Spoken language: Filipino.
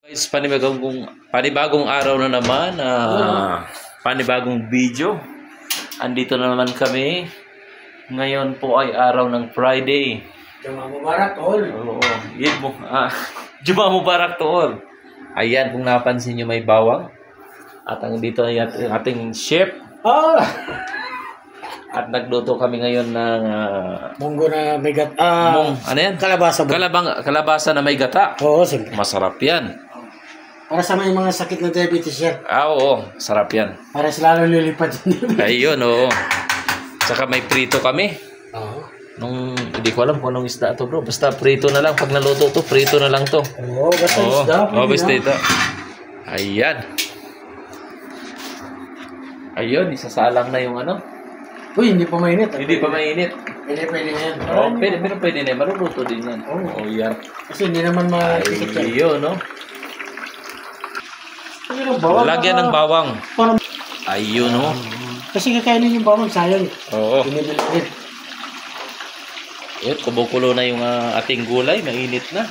Guys, panibagong araw na naman, panibagong video. Andito na naman kami. Ngayon po ay araw ng Friday. Juma Mubarak tol. Oo, Juma Mubarak tol. Ayan, kung napansin nyo may bawang. At dito ay ating chef. Oh! At nagluto kami ngayon ng Munggo na may gata. ano yan? Kalabasa. Kalabasa na may gata. Oo, siyempre. Masarap yan. Para sa may mga sakit na diabetes yan. Oo, sarap yan. Para sila lilipad yung diabetes. Ayun, oo. Saka may prito kami. Oo. Hindi ko alam kung anong isda to, bro. Basta prito na lang. Pag naluto to, prito na lang to. Oo, basta Oo, isda. basta ito. Ayan. Ayun, isasalang na yung ano. Uy, hindi pa mainit. Hindi pa mainit. Pwede na yan. Oo, pwede na. Maruluto din yan. Oo. Yan. Kasi hindi naman makikit yan. Ayun, no? Lagyan ng bawang. Parang, Ayun, no? kasi kakainin yung bawang, sayang. Oo. Binibilin. Ayun, kumukulo na yung ating gulay. Mainit na.